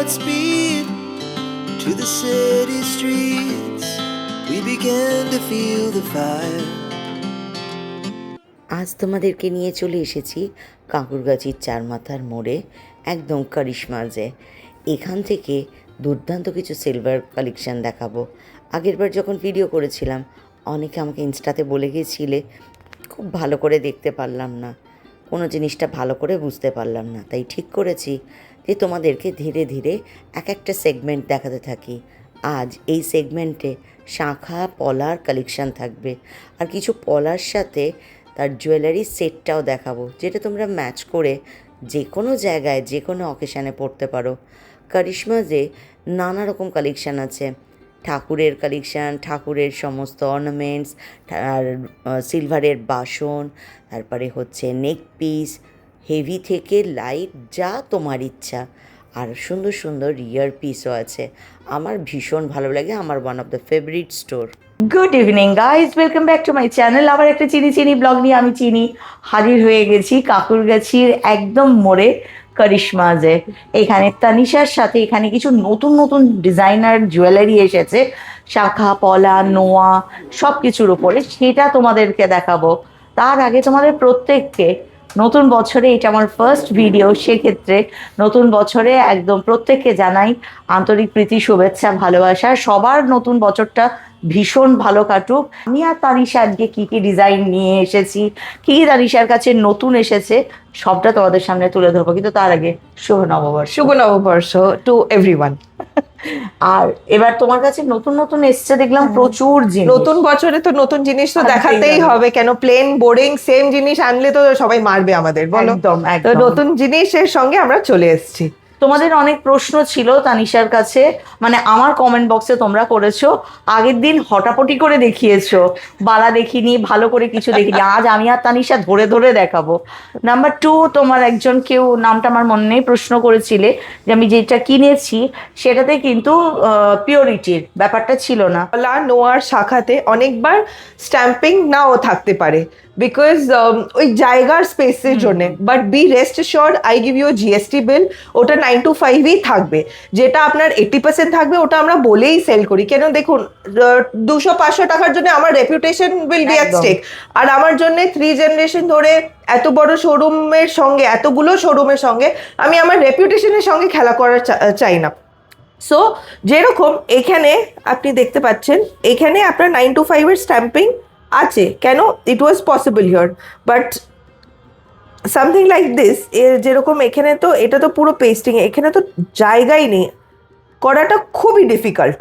Godspeed to the city streets. We began to feel the fire. আজ তোমাদেরকে নিয়ে চলে এসেছি কাঁকুরগাছির চারমাথার মোড়ে, একদম কারিশমাজে। এখান থেকে দুর্দান্ত কিছু সিলভার কালেকশান দেখাবো। আগেরবার যখন ভিডিও করেছিলাম অনেকে আমাকে ইনস্টাতে বলে গিয়েছিলে, খুব ভালো করে দেখতে পারলাম না, কোনো জিনিসটা ভালো করে বুঝতে পারলাম না, তাই ঠিক করেছি যে তোমাদেরকে ধীরে ধীরে এক একটা সেগমেন্ট দেখাতে থাকি। আজ এই সেগমেন্টে শাঁখা পলার কালেকশান থাকবে, আর কিছু পলার সাথে তার জুয়েলারি সেটটাও দেখাবো, যেটা তোমরা ম্যাচ করে যে কোনো জায়গায় যে কোনো অকেশানে পরতে পারো। কারিশমাজে নানা রকম কালেকশান আছে, ঠাকুরের কালেকশান, ঠাকুরের সমস্ত অর্নামেন্টস, আর সিলভারের বাসন, তারপরে হচ্ছে নেক পিস, হেভি থেকে লাইট, যা তোমার ইচ্ছা। আর সুন্দর সুন্দর ইয়ার পিসও আছে। আমার ভীষণ ভালো লাগে, আমার one of the favourite store. Good evening guys, welcome back to my channel. আবার একটা চিনি ব্লগ নিয়ে আমি হাজির হয়ে গেছি কাঁকুরগাছির একদম মোড়ে কারিশমাজে। এখানে তানিশার সাথে এখানে কিছু নতুন নতুন ডিজাইনার জুয়েলারি এসেছে, শাখা পলা নোয়া সব কিছুর উপরে, সেটা তোমাদেরকে দেখাবো। তার আগে তোমাদের প্রত্যেককে নতুন বছরে, এটা আমার ফার্স্ট ভিডিও, সেক্ষেত্রে নতুন বছরে একদম প্রত্যেককে জানাই আন্তরিক প্রীতি, শুভেচ্ছা, ভালোবাসা। সবার নতুন বছরটা ভীষণ ভালো কাটুক। আমি আর তানিশা আজকে কী কী ডিজাইন নিয়ে এসেছি, কী কী তানিশার কাছে নতুন এসেছে, সবটা তোমাদের সামনে তুলে ধরবো। কিন্তু তার আগে শুভ নববর্ষ। শুভ নববর্ষ টু এভরিওয়ান। আর এবার তোমার কাছে নতুন নতুন এসছে দেখলাম প্রচুর জিনিস। নতুন বছরে তো নতুন জিনিস তো দেখাতেই হবে, কেন প্লেন বোরিং সেম জিনিস আনলে তো সবাই মারবে আমাদের, বলো। একদম তো একদম নতুন জিনিসের সঙ্গে আমরা চলে এসেছি। তোমাদের অনেক প্রশ্ন ছিল তানিশার কাছে, মানে আমার কমেন্ট বক্সে তোমরা করেছো, আগের দিন হটাপটি করে দেখিয়েছো, বালা দেখিনি, ভালো করে কিছু দেখিনি। আজ আমি আর তানিশা ধরে ধরে দেখাবো। নাম্বার 2, তোমার একজন কেউ, নামটা আমার মনে নেই, প্রশ্ন করেছিলে যে আমি যেটা কিনেছি সেটাতে কিন্তু পিওরিটির ব্যাপারটা ছিল না। পলা নোয়ার শাখাতে অনেকবার স্ট্যাম্পিং নাও থাকতে পারে, বিকজ ওই জায়গার স্পেসের জন্য। But be rest sure, I give you GST bill, ওটা 925ই থাকবে। যেটা আপনার 80% থাকবে ওটা আমরা বলেই সেল করি, কেন দেখুন 200-500 টাকার জন্য আমার reputation will be at stake. আর আমার জন্য 3 জেনারেশন ধরে এত বড় শোরুমের সঙ্গে, এতগুলো শোরুমের সঙ্গে আমি আমার রেপুটেশনের সঙ্গে খেলা করার চাই না। সো যেরকম এখানে আপনি দেখতে পাচ্ছেন, এখানে আপনার 925-এর স্ট্যাম্পিং আছে, কেন it was possible here. But something like this, যেরকম এখানে তো এটা তো পুরো পেস্টিং, এখানে তো জায়গাই নেই, করাটা খুবই ডিফিকাল্ট।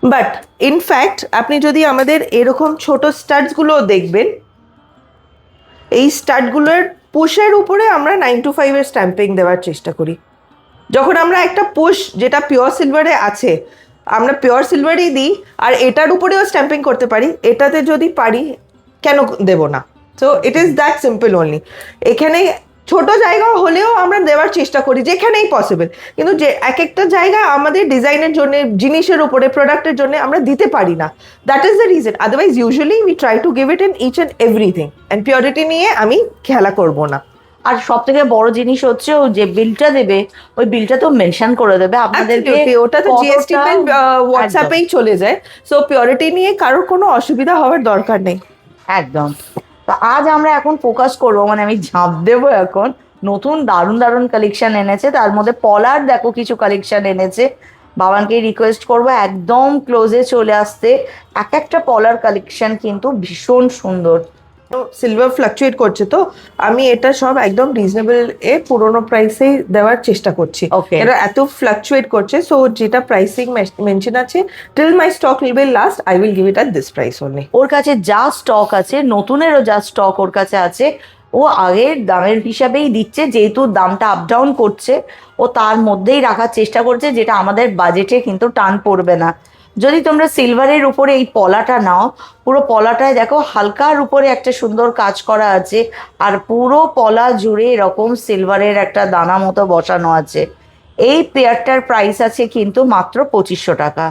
বাট ইনফ্যাক্ট আপনি যদি আমাদের এরকম ছোট স্টাডসগুলো দেখবেন, এই স্টাডগুলোর পুশের উপরে আমরা 925-এর স্ট্যাম্পিং দেওয়ার চেষ্টা করি। যখন আমরা একটা পুশ যেটা পিওর সিলভারে আছে, আমরা পিওর সিলভারই দিই, আর এটার উপরেও স্ট্যাম্পিং করতে পারি, এটাতে যদি পারি কেন দেব না। So it is that simple only. এখানে ছোট জায়গা হলেও আমরা দেওয়ার চেষ্টা করি যেখানেই পসিবল, কিন্তু যে এক একটা জায়গা আমাদের ডিজাইনের জন্য, জিনিসের উপরে, প্রোডাক্টের জন্য আমরা দিতে পারি না। That is the reason. Otherwise usually we try to give it in each and everything, and purity নিয়ে আমি খেলা করব না। আর সব থেকে বড় জিনিস হচ্ছে ও যে বিলটা দেবে, ওই বিলটা তো মেনশন করে দেবে আপনাদেরকে, ওটা তো জিএসটি বিল হোয়াটসঅ্যাপেই চলে যায়। সো পিওরিটি নিয়ে কারোর কোনো অসুবিধা হওয়ার দরকার নেই। একদম। তো আজ আমরা এখন ফোকাস করবো, মানে আমি ঝাঁপ দেবো এখন, নতুন দারুণ দারুণ কালেকশন এনেছে, তার মধ্যে পলার দেখো কিছু কালেকশন এনেছে। বাবানকে রিকোয়েস্ট করবো একদম ক্লোজে চলে আসতে, এক একটা পলার কালেকশন কিন্তু ভীষণ সুন্দর। সিলভার ফ্লাকচুয়েট করছে, তো আমি এটা সব একদম রিজনেবল পুরোনো প্রাইসেই দেওয়ার চেষ্টা করছি। এটা এত ফ্লাকচুয়েট করছে, সো যেটা প্রাইসিং মেনশন আছে, till my stock will last, I will give it at this price only. ওর কাছে যা স্টক আছে, নতুনেরও যা স্টক ওর কাছে আছে, ও আগের দামের হিসাবেই দিচ্ছে, যেহেতু দামটা আপ ডাউন করছে ও তার মধ্যেই রাখার চেষ্টা করছে, যেটা আমাদের বাজেটে কিন্তু টান পড়বে না। যদি তোমরা সিলভারের উপরে এই পলাটা নাও, পুরো পলাটায় দেখো হালকার উপরে একটা সুন্দর কাজ করা আছে, আর পুরো পলা জুড়ে এরকম সিলভারের একটা দানা মতো বসানো আছে। এই পেয়ারটার প্রাইস আছে কিন্তু মাত্র 2500 টাকা।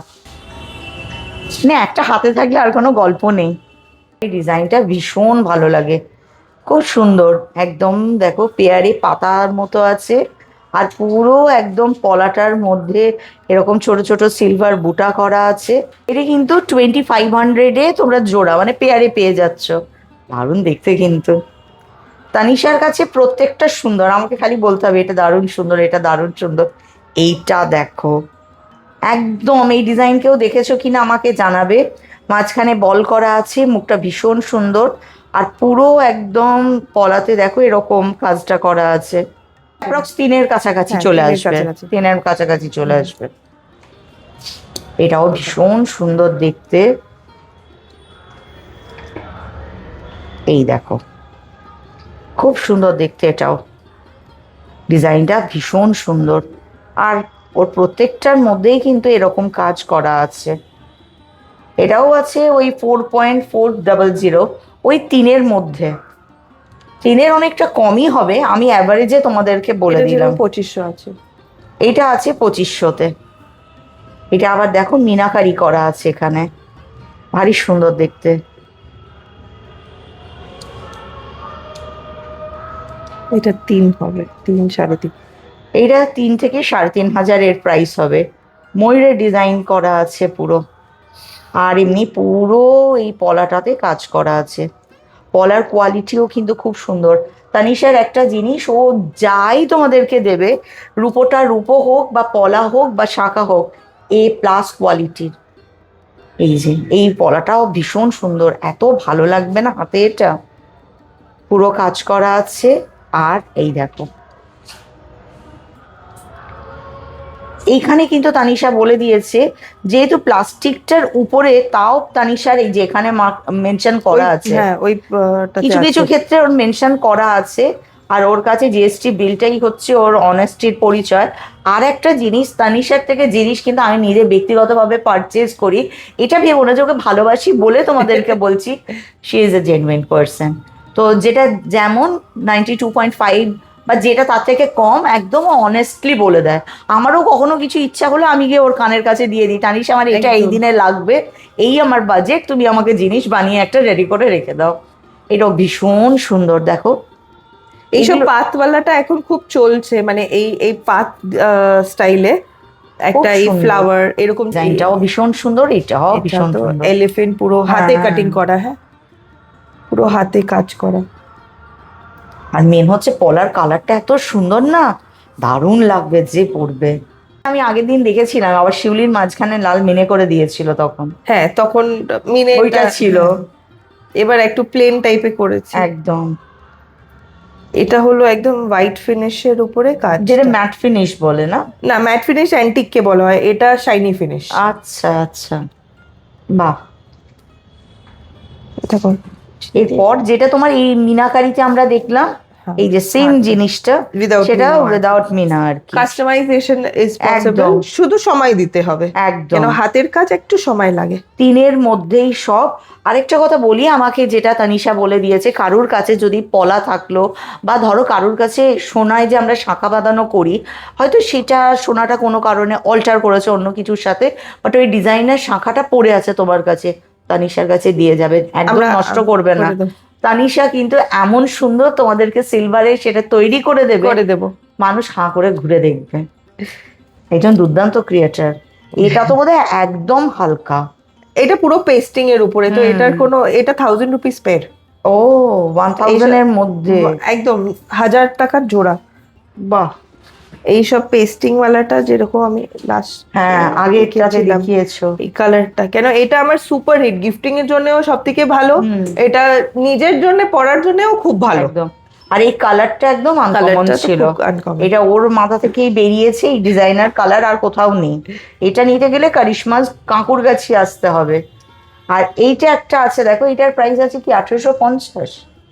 না, একটা হাতে থাকলে আর কোনো গল্প নেই। এই ডিজাইনটা ভীষণ ভালো লাগে, খুব সুন্দর, একদম দেখো পেয়ারে পাতার মতো আছে, আর পুরো একদম পলাটার মধ্যে এরকম ছোট ছোট সিলভার বুটা করা আছে। এটা কিন্তু 2500-এ তোমরা জোড়া মানে পেয়ারে পেয়ে যাচ্ছ। দারুণ দেখতে কিন্তু। তানিশার কাছে প্রত্যেকটা সুন্দর, আমাকে খালি বলতে হবে এটা দারুণ সুন্দর, এটা দারুণ সুন্দর। এইটা দেখো, একদম এই ডিজাইন কেউ দেখেছো কিনা আমাকে জানাবে। মাঝখানে বল করা আছে, মুখটা ভীষণ সুন্দর, আর পুরো একদম পলাতে দেখো এরকম কাজটা করা আছে। অ্যাপ্রক্স 3-এর কাছাকাছি হ্যাঁ, চলে 3-এর আসবে, কাছাকাছি। 3-এর কাছাকাছি চলে আসবে। এটাও ভীষণ সুন্দর দেখতে। এই দেখো, খুব সুন্দর দেখতে, এটাও ডিজাইনটা ভীষণ সুন্দর। আর ওর প্রত্যেকটার মধ্যেই কিন্তু এরকম কাজ করা আছে। এটাও আছে ওই 4.400, ওই 3-এর মধ্যে। 3-এর অনেকটা কমই হবে, আমি অ্যাভারেজে তোমাদেরকে বলে এটা দিলাম। 2500 আছে। এটা আছে 2500-তে। এটা আবার দেখো মিনাকারি করা আছে এখানে, ভারী সুন্দর দেখতে। এটা 3 হবে, 3 3.5। এইটা 3 থেকে 3500-এর প্রাইস হবে। ময়ূরের ডিজাইন করা আছে পুরো, আর এমনি পুরো এই পলাটাতে কাজ করা আছে। পলার কোয়ালিটিও কিন্তু খুব সুন্দর। তানিশার একটা জিনিস, ও যাই তোমাদেরকে দেবে, রূপোটা রূপো হোক বা পলা হোক বা শাঁখা হোক, A+ কোয়ালিটির। এই যে এই পলাটাও ভীষণ সুন্দর, এত ভালো লাগবে না হাতে, এটা পুরো কাজ করা আছে। আর এই দেখো, এইখানে কিন্তু তানিশা বলে দিয়েছে যেহেতু প্লাস্টিকটার উপরে, তাও তানিশার এই যে এখানে মেনশন করা আছে, হ্যাঁ, ওই কিছু কিছু ক্ষেত্রে ওর মেনশন করা আছে। আর ওর কাছে জিএসটি বিলটাই হচ্ছে ওর অনেস্টির পরিচয়। আর একটা জিনিস, তানিশার থেকে জিনিস কিন্তু আমি নিজে ব্যক্তিগতভাবে পারচেজ করি, এটা ভেবো না যে ওকে ভালোবাসি বলে তোমাদেরকে বলছি। She is a genuine person. তো যেটা যেমন 92.5 বা যেটা তার থেকে কম, একদম অনেস্টলি বলে দেয়। আমারও কখনো কিছু ইচ্ছা হলে আমি গিয়ে ওর কানের কাছে দিয়ে দিই, তানিশা আমার এটা এই দিনে লাগবে, এই আমার বাজেট, তুমি আমাকে জিনিস বানিয়ে একটা রেডি করে রেখে দাও। এটাও ভীষণ সুন্দর দেখো। এইসব পাতওয়ালাটা এখন খুব চলছে, মানে এই এই পাত স্টাইলে একটা এই সুন্দর। ফ্লাওয়ার এরকম ডিজাইনটাও ভীষণ সুন্দর, এটাও ভীষণ সুন্দর। এলিফ্যান্ট পুরো হাতে হ্যাঁ। কাটিং করা, হ্যাঁ পুরো হাতে কাজ করা। আর মেন হচ্ছে পলার কালারটা এত সুন্দর না, দারুণ লাগবে যে পরবে। আমি আগের দিন দেখেছিলাম আবার শিউলির মাঝখানে লাল মিনে করে দিয়েছিল তখন, হ্যাঁ তখন মিনে ওইটা ছিল। এবার একটু প্লেন টাইপে করেছে একদম, এটা হলো একদম হোয়াইট ফিনিশের উপরে কাজ, যেটা ম্যাট ফিনিশ বলে না? না ম্যাট ফিনিশ অ্যান্টিক কে বলা হয়, এটা শাইনি ফিনিশ। আচ্ছা আচ্ছা, বাহ। এটা কোন এরপর যেটা তোমার এই মিনাকারিতে আমরা দেখলাম, হ্যাঁ, এই যে সেম জিনিসটা, Without সেটা মিনা আর কি। উইদাউট মিনা আর কি। কাস্টমাইজেশন ইজ পসিবল, একদম। শুধু সময় দিতে হবে, একদম কেন হাতের কাজ একটু সময় লাগে। 3-এর মধ্যেই সব। আরেকটা কথা বলি, আমাকে যেটা তানিশা বলে দিয়েছে, কারুর কাছে যদি পলা থাকলো বা ধরো কারুর কাছে সোনায় যে আমরা শাঁখা বাঁধানো করি, হয়তো সেটা সোনাটা কোনো কারণে অল্টার করেছে অন্য কিছুর সাথে, বাট ওই ডিজাইনের শাঁখাটা পড়ে আছে তোমার কাছে, তানিশার কাছে দিয়ে যাবে, একদম নষ্ট করবে না। করে দেব, তানিশা কিন্তু এমন সুন্দর তোমাদেরকে সিলভারে সেটা তৈরি করে দেবে, করে দেব। মানুষ হাঁ করে ঘুরে দেখবে। একজন দুর্দান্ত ক্রিয়েটার। এটা তো বোধহয় একদম হালকা, এটা পুরো পেস্টিং এর উপরে, তো এটার কোনো, এটা 1000 রুপিস পের। ও 1000-এর মধ্যে, একদম 1000 টাকার জোড়া। বাহ। এইসব পেস্টিং ওয়ালাটা যেরকম আমি লাস্ট হ্যাঁ আগে এটাতে দেখিয়েছো। এই কালারটা, কেন এটা আমার সুপার হিট, গিফটিং এর জন্যও সব থেকে ভালো, এটা নিজের জন্য পরার জন্যও খুব ভালো। একদম। আর এই কালারটা একদম আনকমন কালারটা তো ছিল, খুব uncommon। এটা ওর মাথা থেকেই বেরিয়েছে, এই ডিজাইনার কালার আর কোথাও নেই। এটা নিতে গেলে কারিশমাস কাঁকুরগাছি আসতে হবে। আর এইটা একটা আছে দেখো, এটার প্রাইস আছে কি 1850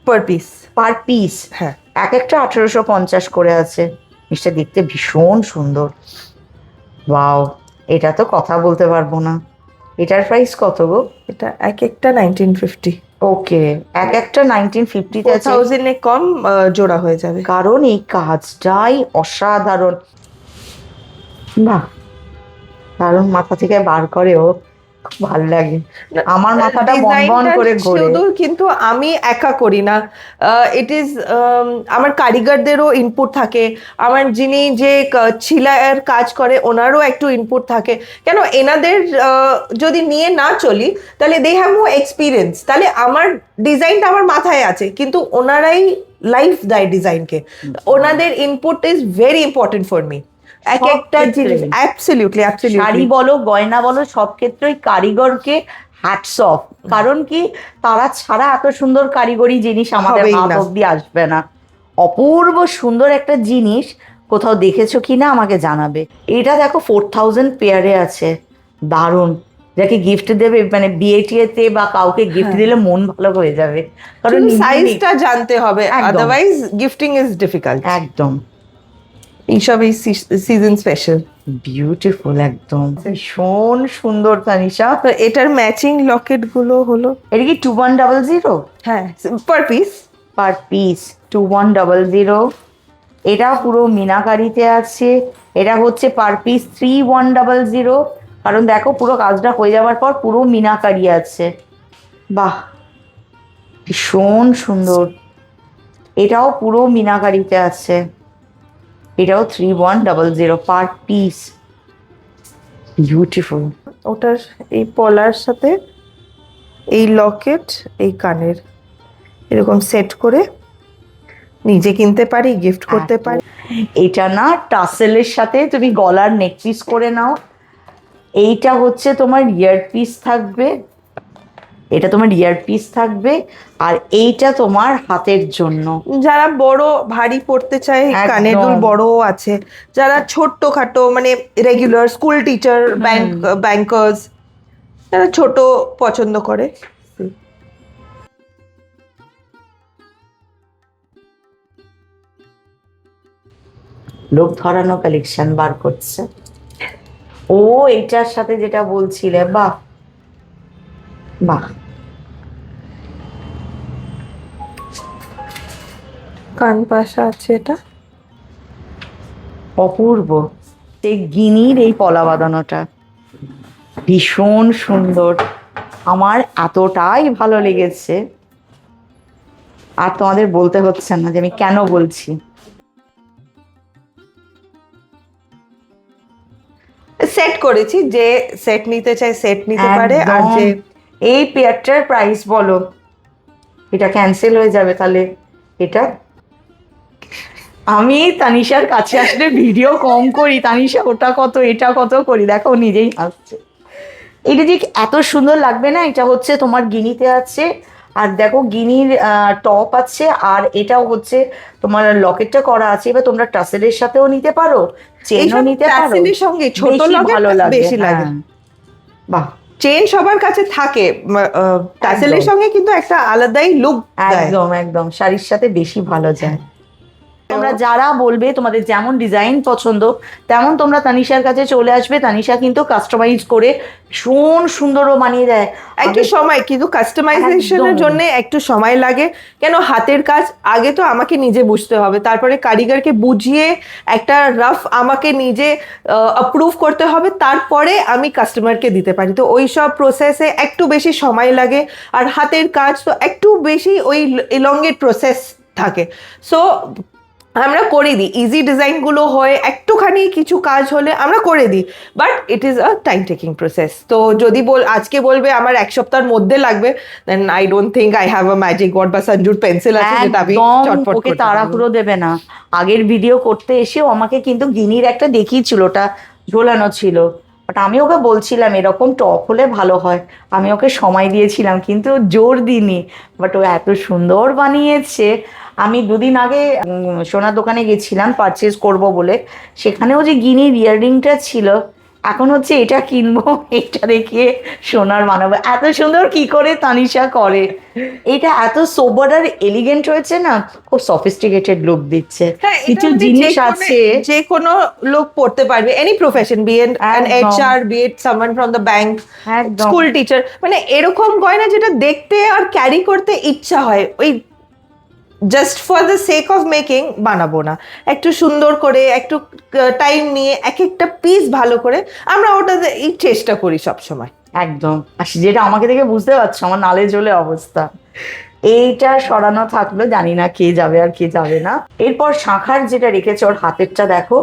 পার পিস। Per piece. হ্যাঁ, এক একটা 1850 করে আছে। জিনিসটা দেখতে ভীষণ সুন্দর, ওয়াও। এটা তো কথা বলতে পারবো না। এটার প্রাইস কত গো? এটা এক একটা 1950, ওকে, এক একটা 1950-তে আছে। 4000 এ কম জোড়া হয়ে যাবে। কারণ এই কাজটাই অসাধারণ, বাহ, দারুণ মাথা থেকে বার করে ও। ভালো লাগে, আমার মাথাটা বন বন ডিজাইনটা করে ঘোরে। শুধু কিন্তু আমি একা করি না, ইট ইজ আমার কারিগরদেরও ইনপুট থাকে, আমার যিনি যে ছিলার কাজ করে ওনারও একটু ইনপুট থাকে। কেন এনাদের যদি নিয়ে না চলি তাহলে দে হ্যাভ নো এক্সপিরিয়েন্স, তাহলে আমার ডিজাইনটা আমার মাথায় আছে কিন্তু ওনারাই লাইফ দেয় ডিজাইনকে, ওনাদের input is very important for me. এক সব একটা জিনিস ক্ষেত্রেই। অ্যাবসলিউটলি শাড়ি অ্যাবসলিউটলি বলো, গয়না বলো, সব ক্ষেত্রেই কারিগরকে হ্যাটস অফ। কারণ কি, তারা ছাড়া এত সুন্দর কারিগরি জিনিস আমাদের হবেই হাত না। অব্দি আসবে না। অপূর্ব সুন্দর একটা জিনিস, কোথাও দেখেছো কিনা আমাকে জানাবে। এটা দেখো 4000 পেয়ারে আছে, দারুণ। যাকে গিফট দেবে, মানে বিয়ে টিয়েতে বা কাউকে গিফট দিলে মন ভালো হয়ে যাবে, কারণ সাইজটা জানতে হবে, একদম। Otherwise gifting is difficult. একদম এইসব এই সিজন স্পেশাল। বিউটিফুল, একদম ভীষণ সুন্দর তানিশা। এটার ম্যাচিং লকেট গুলো হলো, এটা কি 2100 হ্যাঁ, পার পিস। Per piece 2100। এটা পুরো মিনাকারিতে আছে। এটা হচ্ছে পার পিস 3100, কারণ দেখো পুরো কাজটা হয়ে যাওয়ার পর পুরো মিনাকারি আছে। বাহ, ভীষণ সুন্দর। এটাও পুরো মিনাকারিতে আছে, এটাও 3100 পার পিস। বিউটিফুল। ওটার এই পলার সাথে এই লকেট, এই কানের এরকম সেট করে নিজে কিনতে পারি, গিফট করতে পারি। এটা না টাসেলের সাথে তুমি গলার নেক পিস করে নাও। এইটা হচ্ছে তোমার ইয়ার পিস থাকবে, এটা তোমার ইয়ার পিস থাকবে, আর এইটা তোমার হাতের জন্য। যারা বড় ভারী পড়তে চায়, একদম। কানের দুল বড়ও আছে। যারা ছোট্ট খাটো মানে রেগুলার স্কুল টিচার, ব্যাংকার্স, যারা ছোট পছন্দ করে। লোক ধরানো কালেকশন বার করছে। ও এইটার সাথে যেটা বলছিলে, বাহ বাহ, কান পাশা আছে এটা, অপূর্ব। এই গিনির এই পলা বাঁধানোটা ভীষণ সুন্দর, আমার এতটাই ভালো লেগেছে আর তোমাদের বলতে হচ্ছে না যে আমি কেন বলছি। সেট করেছি, যে সেট নিতে চায় সেট নিতে পারে। আর একদম। যে এই পেয়ারটার প্রাইস বলো, এটা ক্যান্সেল হয়ে যাবে তাহলে। এটা আমি তানিশার কাছে আসলে ভিডিও কম করি, তানিশা ওটা কত এটা কত করি, দেখো ও নিজেই হাসছে। এটা যে এত সুন্দর লাগবে না, এটা হচ্ছে তোমার গিনিতে আছে, আর দেখো গিনির টপ আছে, আর এটাও হচ্ছে তোমার লকেটটা করা আছে। এবার তোমরা টাসেলের সাথেও নিতে পারো, চেনও এইসব নিতে পারো, টাসেলের সঙ্গে ছোট বেশি লকেট ভালো লাগে, বেশি লাগে। হ্যাঁ। বাহ, চেন সবার কাছে থাকে, টাসেলের সঙ্গে কিন্তু একটা আলাদাই লুক দেয়। একদম একদম শাড়ির সাথে বেশি ভালো যায়। তোমরা যারা বলবে তোমাদের যেমন ডিজাইন পছন্দ তেমন তোমরা তানিশার কাছে চলে আসবে। তানিশা কিন্তু কাস্টমাইজ করে ভীষণ সুন্দরও বানিয়ে দেয়। একটু সময়, কিন্তু কাস্টমাইজেশনের একদম। জন্য একটু সময় লাগে। কেন, হাতের কাজ আগে তো আমাকে নিজে বুঝতে হবে, তারপরে কারিগরকে বুঝিয়ে একটা রাফ আমাকে নিজে অ্যাপ্রুভ করতে হবে, তারপরে আমি কাস্টমারকে দিতে পারি। তো ওই সব প্রসেসে একটু বেশি সময় লাগে, আর হাতের কাজ তো একটু বেশি ওই এলংগেট প্রসেস থাকে। সো আমরা করে দিই, ইজি ডিজাইনগুলো হয়, একটুখানি কিছু কাজ হলে আমরা করে দিই, but it is a time taking process. তো যদি আজকে বলবে আমার এক সপ্তাহের মধ্যে লাগবে, then I don't think I have a magic word বা সঞ্জুর পেন্সিল আছে যেটা আমি একদম চটপট ওকে করতে পারবো। তাড়াহুড়ো দেবে না। আগের ভিডিও করতে এসেও আমাকে কিন্তু গিনির একটা দেখিয়েছিল, ওটা ঝোলানো ছিল, বাট আমি ওকে বলছিলাম এরকম টপ হলে ভালো হয়, আমি ওকে সময় দিয়েছিলাম কিন্তু জোর দিইনি, বাট ও এত সুন্দর বানিয়েছে। আমি দুদিন আগে সোনার দোকানে গেছিলাম পারচেজ করব বলে, সেখানেও যে গিনির ইয়াররিংটা ছিল, এখন হচ্ছে এটা কিনবো, এটা দেখিয়ে সোনার বানাবো। এত সুন্দর কি করে তানিশা করে, এটা এত সোবার আর এলিগেন্ট হয়েছে না, খুব সফিস্টিকেটেড লুক দিচ্ছে। হ্যাঁ, এটা কিছু মানে জিনিস আছে যে কোনো লোক পড়তে পারবে, এনি প্রফেশন, বি এন একদম। HR, be at someone from the bank, একদম। স্কুল টিচার, মানে এরকম গয়না যেটা দেখতে আর ক্যারি করতে ইচ্ছা হয়, ওই just for the sake of making বানাবো না, একটু সুন্দর করে একটু টাইম নিয়ে এক একটা পিস ভালো করে আমরা ওটা চেষ্টা করি সব সময়। একদম। আর যেটা আমাকে দেখে বুঝতে পারছো আমার নালে জলে অবস্থা। এইটা সরানো থাকলো, জানি না কে যাবে আর কে যাবে না। এরপর শাখার যেটা রেখেছে ওর হাতেরটা দেখো,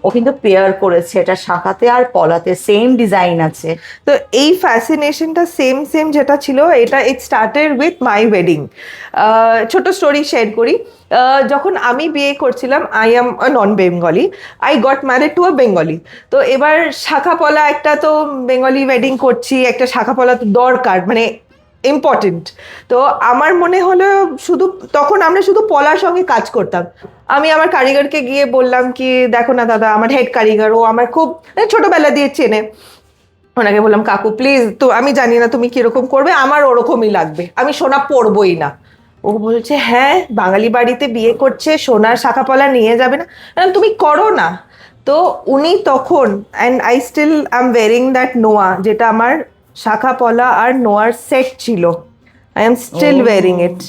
ও কিন্তু পেয়ার করেছে, এটা শাখাতে আর পলাতে সেম ডিজাইন আছে। তো এই ফ্যাসিনেশনটা সেম সেম যেটা ছিল, এটা it started with my wedding. ছোট স্টোরি শেয়ার করি। যখন আমি বিয়ে করছিলাম, I am a non Bengali, I got married to a Bengali. তো এবার শাখা পলা একটা তো বেঙ্গলি ওয়েডিং করছি, একটা শাখা পলা তো দরকার, মানে ইম্পর্টেন্ট। তো আমার মনে হলো শুধু তখন আমরা শুধু পলার সঙ্গে কাজ করতাম। আমি আমার কারিগরকে গিয়ে বললাম কি, দেখো না দাদা, আমার হেড কারিগর, ও আমার খুব ছোটবেলা দিয়ে চেনে, ওনাকে বললাম কাকু প্লিজ, তো আমি জানি না তুমি কিরকম করবে, আমার ওরকমই লাগবে, আমি সোনা পরবই না। ও বলছে হ্যাঁ, বাঙালি বাড়িতে বিয়ে করছে, সোনার শাখাপলা নিয়ে যাবে না? তুমি করো না। তো উনি তখন, and I still I am wearing that নোয়া, যেটা আমার শাখাপলা আর নোয়ার সেট ছিল, I am still wearing it.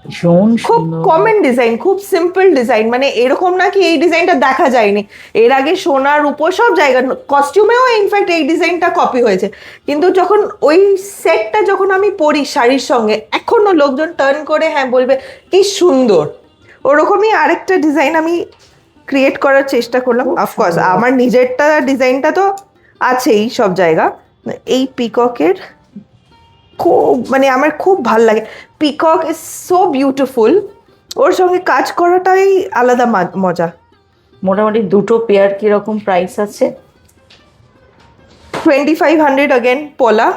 ভীষণ খুব সুন্দর। কমন ডিজাইন, খুব সিম্পল ডিজাইন, মানে এরকম না কি এই ডিজাইনটা দেখা যায়নি, এর আগে সোনার উপর সব জায়গা কস্টিউমেও ইনফ্যাক্ট এই ডিজাইনটা কপি হয়েছে, কিন্তু যখন ওই সেটটা যখন আমি পরি শাড়ির সঙ্গে, এখনো লোকজন টার্ন করে হ্যাঁ বলবে কি সুন্দর। ওরকমই আরেকটা ডিজাইন আমি ক্রিয়েট করার চেষ্টা করলাম। অফকোর্স আমার নিজেরটা ডিজাইনটা তো আছেই সব জায়গা। এই পিককের খুব, মানে আমার খুব ভাল লাগে, পিকক ইজ সো বিউটিফুল, ওর সঙ্গে কাজ করাটাই আলাদা মজা। মোটামুটি দুটো পেয়ার কিরকম প্রাইস আছে? 2500 अगेन পোলা।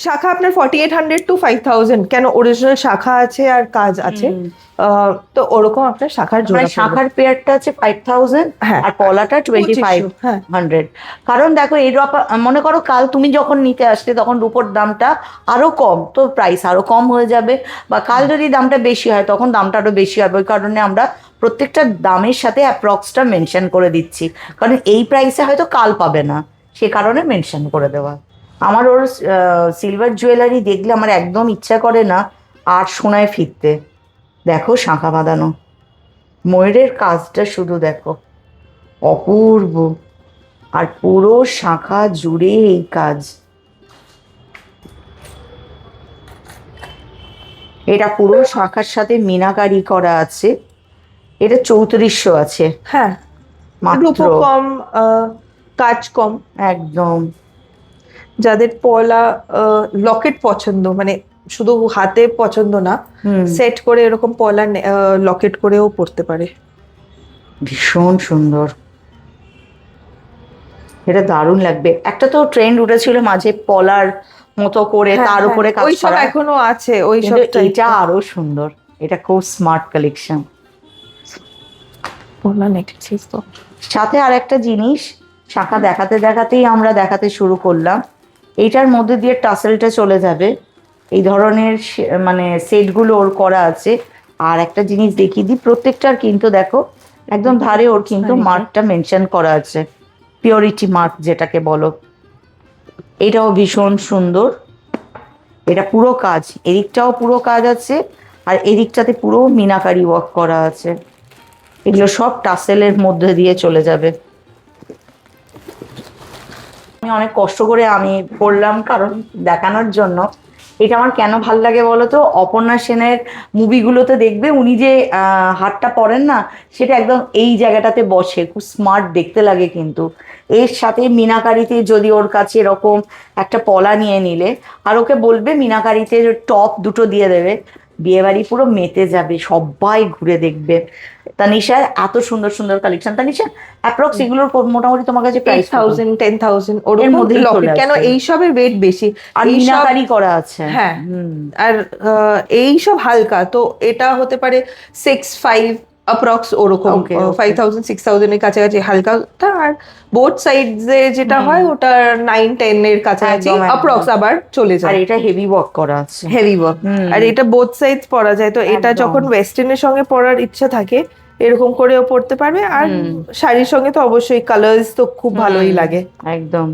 শাখা আপনার 4800 to 5000, কেন অরিজিনাল শাখা আছে আর কাজ আছে, তো ওরকম আপনার শাখার জোড়া মানে শাখার পেয়ারটা আছে 5000 হ্যাঁ, আর পলাটা 2500। কারণ দেখো এই মনে করো কাল তুমি যখন নিতে আসলে তখন রূপোর দামটা আরো কম, তো প্রাইস আরো কম হয়ে যাবে, বা কাল যদি দামটা বেশি হয় তখন দামটা আরো বেশি হবে। ওই কারণে আমরা প্রত্যেকটা দামের সাথে অ্যাপ্রক্সটা মেনশন করে দিচ্ছি, কারণ এই প্রাইসে হয়তো কাল পাবে না, সে কারণে মেনশন করে দেওয়া। আমার ওর সিলভার জুয়েলারি দেখলে আমার একদম ইচ্ছা করে না আর সোনায় ফিরতে। দেখো শাঁখা বাঁধানো, ময়ূরের কাজটা শুধু দেখো, অপূর্ব। আর পুরো শাঁখা জুড়ে এই কাজ। এটা পুরো শাঁখার সাথে মিনাকারি করা আছে। এটা 3400 আছে। হ্যাঁ, মাত্র কম, কাজ কম। একদম। যাদের পলা লকেট পছন্দ, মানে শুধু হাতে পছন্দ না, সেট করে এরকম পলা লকেট করেও পরতে পারে। ভীষণ সুন্দর, এটা দারুণ লাগবে। একটা তো ট্রেন্ড উঠেছিল মাঝে পলার মতো করে তার উপরে কাজ করা, এখনো আছে ওই সব। এটা আরো সুন্দর, এটা খুব স্মার্ট কালেকশন। পলা নেটেছিস তো সাথে আর একটা জিনিস, শাঁখা দেখাতে দেখাতেই আমরা দেখাতে শুরু করলাম, এইটার মধ্যে দিয়ে টাসেলটা চলে যাবে, এই ধরনের মানে সেটগুলো ওর করা আছে। আর একটা জিনিস দেখিয়ে দিই, প্রত্যেকটার কিন্তু দেখো একদম ধারে ওর কিন্তু মার্কটা মেনশন করা আছে, পিওরিটি মার্ক যেটাকে বলো। এটাও ভীষণ সুন্দর, এটা পুরো কাজ, এদিকটাও পুরো কাজ আছে আর এদিকটাতে পুরো মিনাকারি ওয়ার্ক করা আছে। এগুলো সব টাসেলের মধ্যে দিয়ে চলে যাবে। আমি অনেক কষ্ট করে আমি পড়লাম কারণ দেখানোর জন্য। এটা আমার কেন ভাল লাগে বলো তো, অপর্ণা সেনের মুভিগুলোতে দেখবে উনি যে হারটা পরেন না, সেটা একদম এই জায়গাটাতে বসে, খুব স্মার্ট দেখতে লাগে। কিন্তু এর সাথে মিনাকারিতে যদি ওর কাছে এরকম একটা পলা নিয়ে নিলে আর ওকে বলবে মিনাকারিতে টপ দুটো দিয়ে দেবে, বিয়েবাড়ি পুরো মেতে যাবে, সবাই ঘুরে দেখবে। তানিশার এত সুন্দর সুন্দর কালেকশন। তানিশা অ্যাপ্রক্স এগুলোর মোটামুটি তোমার কাছে প্রাইস 8000 10000 ওর এর মধ্যেই লকেট, কেন এই সবের ওয়েট বেশি আর মিনাকারি করা আছে। হ্যাঁ, আর এই সব হালকা, তো এটা হতে পারে 6-5 অ্যাপ্রক্স, ওরকম 5000 6000 এর কাছাকাছি হালকাটা। আর বোথ সাইডে যেটা হয় ওটা 9-10 এর কাছাকাছি অ্যাপ্রক্স আবার চলে যায়। আর এটা হেভি ওয়ার্ক করা আছে, হেভি ওয়ার্ক, আর এটা বোথ সাইডস পরা যায়। তো এটা যখন ওয়েস্টার্নের সঙ্গে পরার ইচ্ছা থাকে এরকম করেও পড়তে পারবে। আর শাড়ির সঙ্গে তো অবশ্যই কালার্স তো খুব ভালোই লাগে একদম।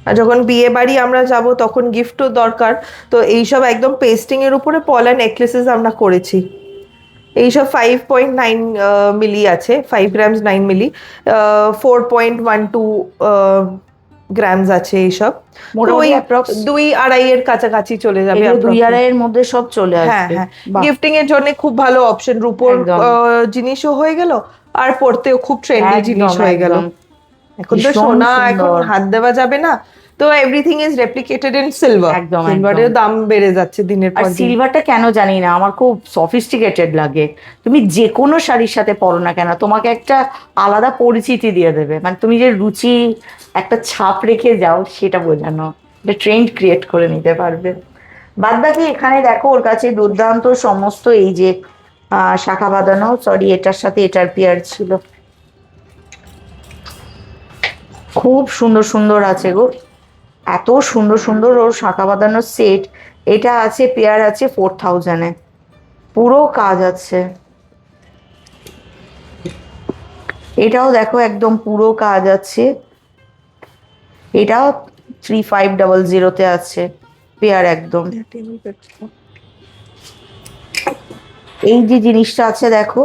আর যখন বিয়ে বাড়ি আমরা যাব তখন গিফটও দরকার, তো এইসব একদম পেস্টিং এর উপরে পলা নেকলেসেস আমরা করেছি। এইসব 5.9 মিলি আছে, 5 গ্রামস 9 মিলি, 4.12 গ্রামস আছে এইসব, তো মোটামুটি ওই approx 2-2.5 এর কাছাকাছি চলে যাবে এগুলো দুই approximately। আড়াইয়ের মধ্যে সব চলে হ্যাঁ আসবে। হ্যাঁ, বাহ, গিফটিং এর জন্য খুব ভালো অপশন, রূপোর একদম। জিনিসও হয়ে গেল আর পড়তেও খুব ট্রেন্ডি একদম, জিনিস হয়ে গেল। একদম। এখন তো ভীষণ সোনা এখন সুন্দর। হাত দেওয়া যাবে না, তো everything is replicated in silver. একদম, সিলভারের একদম। দাম বেড়ে যাচ্ছে দিনের আর পর দিন। সিলভারটা কেন জানি না আমার খুব সফিস্টিকেটেড লাগে। তুমি যে কোনো শাড়ির সাথে পরো না কেন তোমাকে একটা আলাদা পরিচিতি দিয়ে দেবে, মানে তুমি যে রুচি একটা ছাপ রেখে যাও সেটা বোঝানো, এটা ট্রেন্ড ক্রিয়েট করে নিতে পারবে। বাদ বাকি এখানে দেখো ওর কাছে দুর্দান্ত সমস্ত এই যে শাখা বাঁধানো, সরি এটার সাথে এটার পেয়ার ছিল, খুব সুন্দর সুন্দর আছে গো, এত সুন্দর সুন্দর ওর শাখা বাঁধানোর সেট। এটা আছে পেয়ার আছে 4000-এ, পুরো কাজ আছে। এটাও দেখো একদম পুরো কাজ আছে, এটাও 3500-তে আছে পেয়ার একদম। এই যে জিনিসটা আছে দেখো,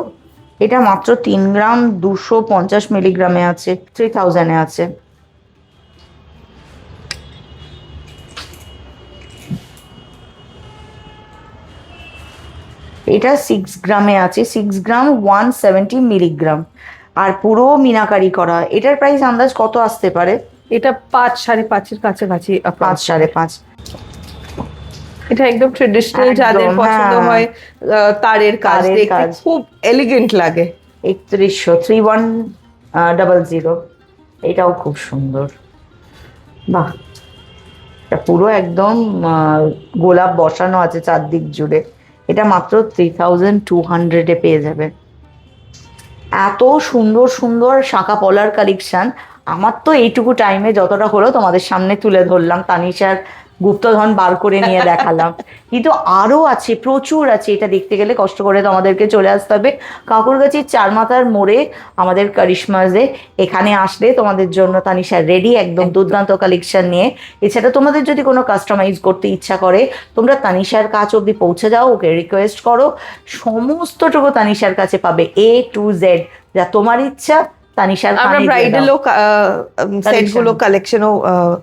এটা মাত্র 3 গ্রাম 250 মিলিগ্রামে আছে, 3000-এ আছে। এটা 6 গ্রামে আছে, 6 গ্রাম 170 মিলিগ্রাম, আর পুরো মিনাকারি করা। এটার প্রাইস আন্দাজ কত আসতে পারে? এটা 5-5.5 কাছাকাছি 5 5.5। এটা একদম ট্রেডিশনাল, একদম, যাদের পছন্দ হ্যাঁ। হয় তারের কাজ তারের দেখতে কাজ। খুব এলিগেন্ট লাগে। 3100, 3100। এটাও খুব সুন্দর, বাহ। এটা পুরো একদম গোলাপ বসানো আছে চারদিক জুড়ে। এটা মাত্র 3200-এ পেয়ে যাবে। এত সুন্দর সুন্দর শাঁখা পলার কালেকশন। আমার তো এইটুকু টাইমে যতটা হলো তোমাদের সামনে তুলে ধরলাম, তানিশার গুপ্তধন বার করে নিয়ে দেখালাম, কিন্তু আরো আছে, প্রচুর আছে। এটা দেখতে গেলে কষ্ট করে তোমাদেরকে চলে আসতে হবে কাকুরগাছির চারমাথার মোড়ে আমাদের কারিশমাজে। এখানে আসলে তোমাদের জন্য তানিশা রেডি একদম দুর্দান্ত কালেকশন নিয়ে। এছাড়া তোমাদের যদি কোনো কাস্টমাইজ করতে ইচ্ছা করে তোমরা তানিশার কাছ অব্দি পৌঁছে যাও, ওকে রিকোয়েস্ট করো, সমস্তটুকু তানিশার কাছে পাবে, A to Z। যা তোমার ইচ্ছা তানিশার আমরা কানে দিয়ে দাও। ব্রাইডালও সেট গুলো কালেকশনও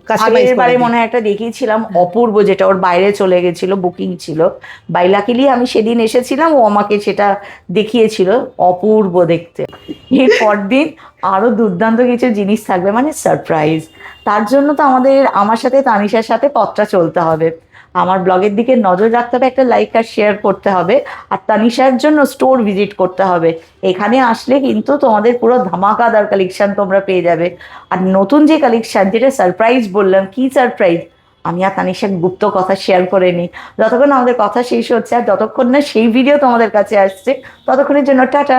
কাস্টমাইজ আগের করে বারে দিই। মনে হয় একটা দেখিয়েছিলাম অপূর্ব, যেটা ওর বাইরে চলে গেছিল, বুকিং ছিল। বাই লাকিলি আমি সেদিন এসেছিলাম, ও আমাকে সেটা দেখিয়েছিল, অপূর্ব দেখতে। এর পরদিন আরো দুর্দান্ত কিছু জিনিস থাকবে, মানে সারপ্রাইজ। তার জন্য তো আমার সাথে তানিশার সাথে পথটা চলতে হবে, আমার ব্লগের দিকে নজর রাখতে হবে, একটা লাইক আর শেয়ার করতে হবে, আর তানিশার জন্য স্টোর ভিজিট করতে হবে। এখানে আসলে কিন্তু তোমাদের পুরো ধামাকাদার কালেকশন তোমরা পেয়ে যাবে। আর নতুন যে কালেকশন, যেটা সারপ্রাইজ বললাম, কি সারপ্রাইজ আমি আর তানিশার গুপ্ত কথা শেয়ার করে নিই যতক্ষণ আমাদের কথা শেষ হচ্ছে, আর যতক্ষণ না সেই ভিডিও তোমাদের কাছে আসছে ততক্ষণের জন্য টাটা।